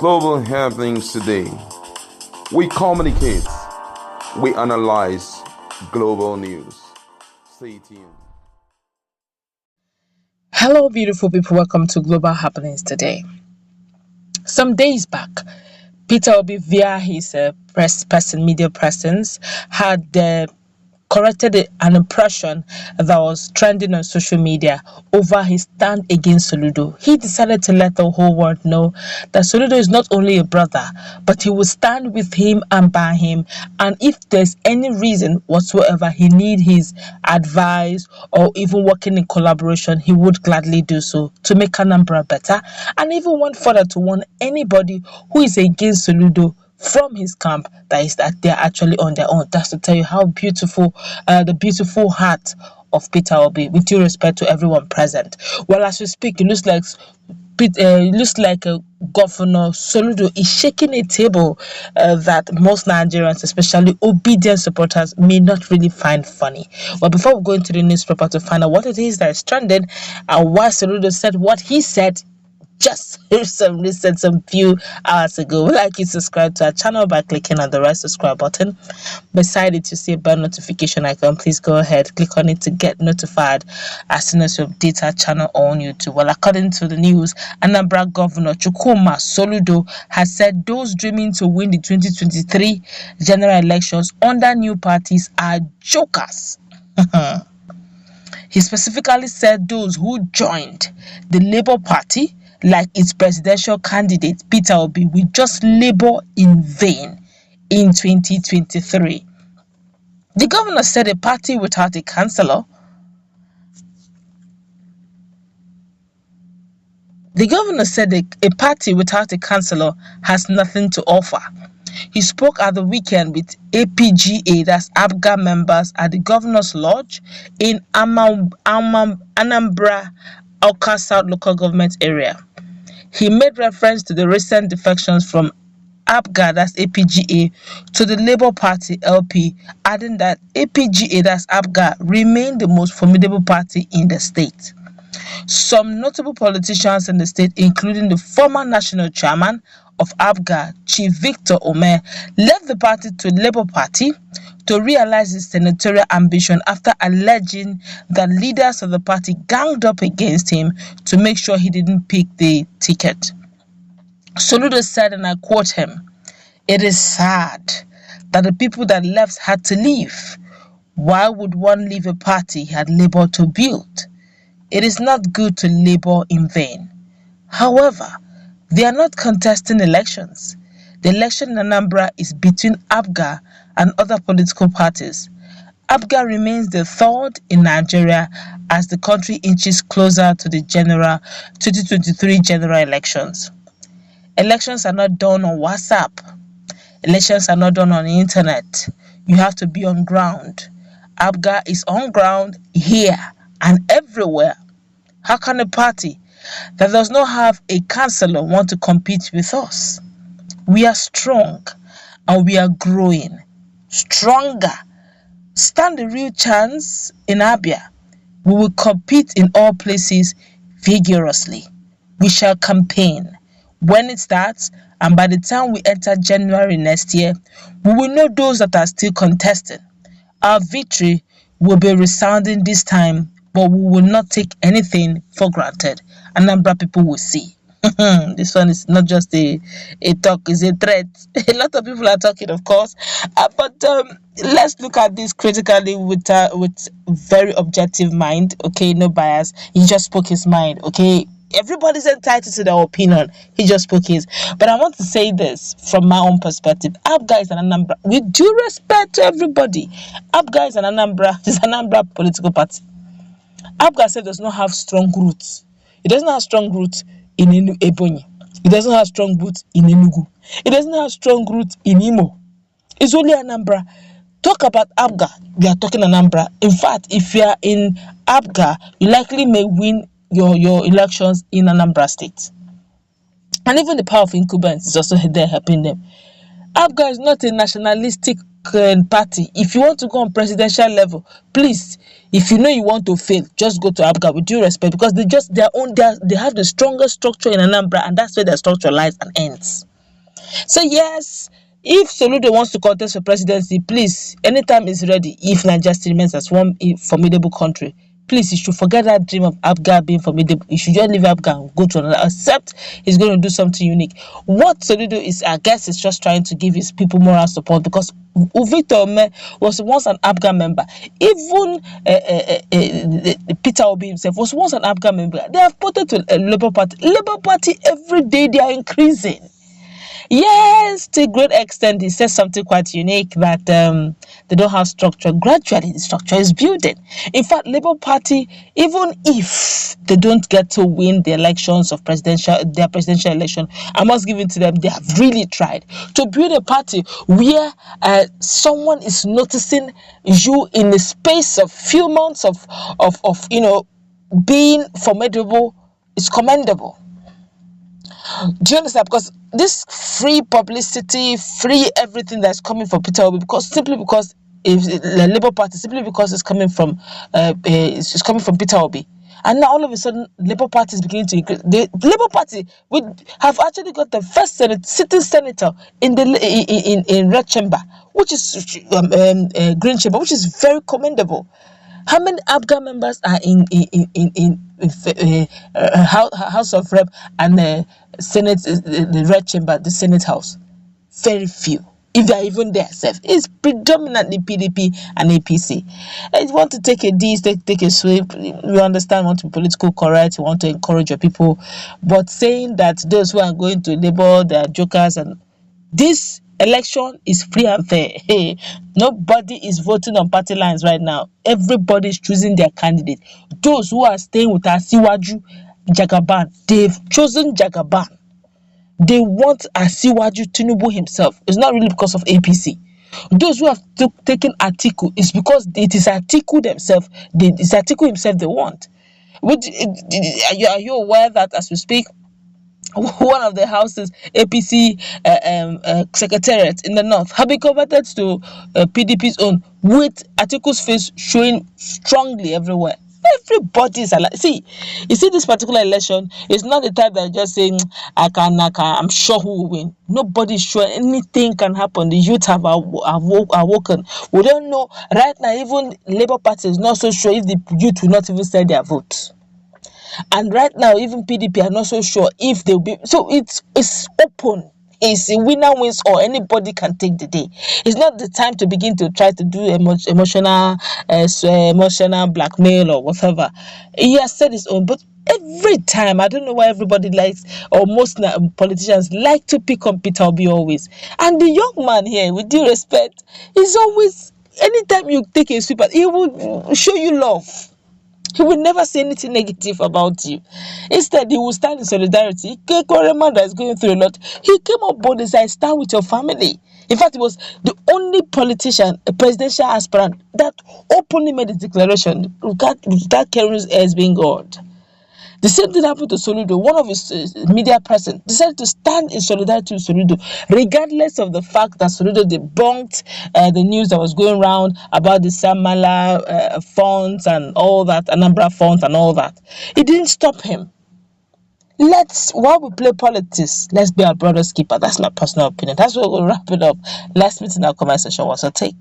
global happenings today. We communicate, we analyze global news. Stay tuned. Hello, beautiful people. Welcome to Global Happenings Today. Some days back, Peter Obi, via his media presence, had corrected an impression that was trending on social media over his stand against Soludo. He decided to let the whole world know that Soludo is not only a brother, but he will stand with him and by him. And if there's any reason whatsoever he need his advice or even working in collaboration, he would gladly do so to make Anambra better, and even went further to warn anybody who is against Soludo from his camp that they're actually on their own. That's to tell you how beautiful, the beautiful heart of Peter Obi, with due respect to everyone present. Well, as we speak, it looks like Governor Soludo is shaking a table that most Nigerians, especially obedient supporters, may not really find funny. But before we go into the newspaper to find out what it is that is trending and why Soludo said what he said just some few hours ago, we'd like you to subscribe to our channel by clicking on the red subscribe button. Beside it, you see a bell notification icon. Please go ahead, click on it to get notified as soon as we update our channel on YouTube. Well, according to the news, Anambra Governor Chukwuma Soludo has said those dreaming to win the 2023 general elections under new parties are jokers. He specifically said those who joined the Labour Party, like its presidential candidate Peter Obi, will just labor in vain in 2023. The governor said a party without a councillor has nothing to offer. He spoke at the weekend with APGA, that's APGA members, at the Governor's Lodge in Anambra, Awka South local government area. He made reference to the recent defections from APGA, that's APGA, to the Labour Party LP, adding that APGA, that's APGA, remained the most formidable party in the state. Some notable politicians in the state, including the former national chairman of APGA, Chief Victor Umeh, left the party to Labour Party to realize his senatorial ambition after alleging that leaders of the party ganged up against him to make sure he didn't pick the ticket. Soludo said, and I quote him, "It is sad that the people that left had to leave. Why would one leave a party he had labored to build? It is not good to labor in vain. However, they are not contesting elections. The election in Anambra is between APGA and other political parties. APGA remains the third in Nigeria as the country inches closer to the 2023 general elections. Elections are not done on WhatsApp. Elections are not done on the internet. You have to be on ground. APGA is on ground here and everywhere. How can a party that does not have a councillor want to compete with us? We are strong and we are growing stronger. Stand a real chance in APGA. We will compete in all places vigorously. We shall campaign. When it starts, and by the time we enter January next year, we will know those that are still contesting. Our victory will be resounding this time, but we will not take anything for granted. Anambra people will see." This one is not just a talk, it's a threat. A lot of people are talking, of course, but let's look at this critically with very objective mind. Okay, no bias. He just spoke his mind. Okay, everybody's entitled to their opinion. He just spoke his. But I want to say this from my own perspective. APGA is an Anambra. With due respect to everybody, APGA is an Anambra political party. APGA said does not have strong roots. It doesn't have strong roots in Ebonyi. It doesn't have strong roots in Enugu. It doesn't have strong roots in Imo. It's only Anambra. Talk about APGA, we are talking Anambra. In fact, if you are in APGA, you likely may win your elections in Anambra State. And even the power of incumbents is also there helping them. APGA is not a nationalistic party. If you want to go on presidential level, please, if you know you want to fail, just go to APGA with due respect, because they have the strongest structure in Anambra, and that's where their structure lies and ends. So yes, if Soludo wants to contest for presidency, please, anytime is ready. If Nigeria still remains as one formidable country, please, you should forget that dream of APGA being formidable. You should just leave APGA and go to another, except he's going to do something unique. What Soludo is, I guess, is just trying to give his people moral support, because Victor Umeh was once an APGA member. Even Peter Obi himself was once an APGA member. They have voted to Labour Party. Labour Party, every day they are increasing. Yes, to a great extent, he says something quite unique, that they don't have structure. Gradually, the structure is building. In fact, Labour Party, even if they don't get to win the elections of their presidential election, I must give it to them. They have really tried to build a party where someone is noticing you in the space of few months of being formidable is commendable. Do you understand? Because this free publicity, free everything that's coming from Peter Obi, simply because if the Labour Party, simply because it's coming from Peter Obi, and now all of a sudden Labour Party is beginning to increase. The Labour Party would have actually got the first sitting senator in the in Red Chamber, which is Green Chamber, which is very commendable. How many APGA members are in House of Rep and Senate, the Red Chamber, the Senate House? Very few. If they are even there, it's predominantly PDP and APC. And you want to take a D, take a sweep. You understand, want to be political correct, you want to encourage your people, but saying that those who are going to Labour, they are jokers, and this election is free and fair. Hey, nobody is voting on party lines right now. Everybody is choosing their candidate. Those who are staying with Asiwaju Jagaban, they've chosen Jagaban. They want Asiwaju Tinubu himself. It's not really because of APC. Those who have taken Atiku is because it is Atiku themselves. It's Atiku himself they want. Are you aware that as we speak, one of the houses, APC secretariat in the north, have been converted to PDP's own, with Atiku's face showing strongly everywhere? Everybody is alive. See, you see, this particular election is not the type that just saying I'm sure who will win. Nobody is sure. Anything can happen. The youth have awoken. We don't know right now. Even Labour Party is not so sure if the youth will not even sell their vote. And right now, even PDP are not so sure if they'll be. So it's open. It's a winner wins all. Anybody can take the day. It's not the time to begin to try to do emotional blackmail or whatever. He has said his own, but every time, I don't know why everybody likes, or most politicians like to pick on Peter Obi always. And the young man here, with due respect, is always, anytime you take a sweep, he will show you love. He will never say anything negative about you. Instead, he will stand in solidarity. Korema that is going through a lot. He came up bold and said, stand with your family. In fact, he was the only politician, a presidential aspirant, that openly made a declaration without caring his heirs being God. The same thing happened to Soludo. One of his media person decided to stand in solidarity with Soludo, regardless of the fact that Soludo debunked the news that was going around about the Samala funds and all that, Anambra funds and all that. It didn't stop him. While we play politics, let's be our brother's keeper. That's my personal opinion. That's where we'll wrap it up. Let's meet in our comment section. What's your take?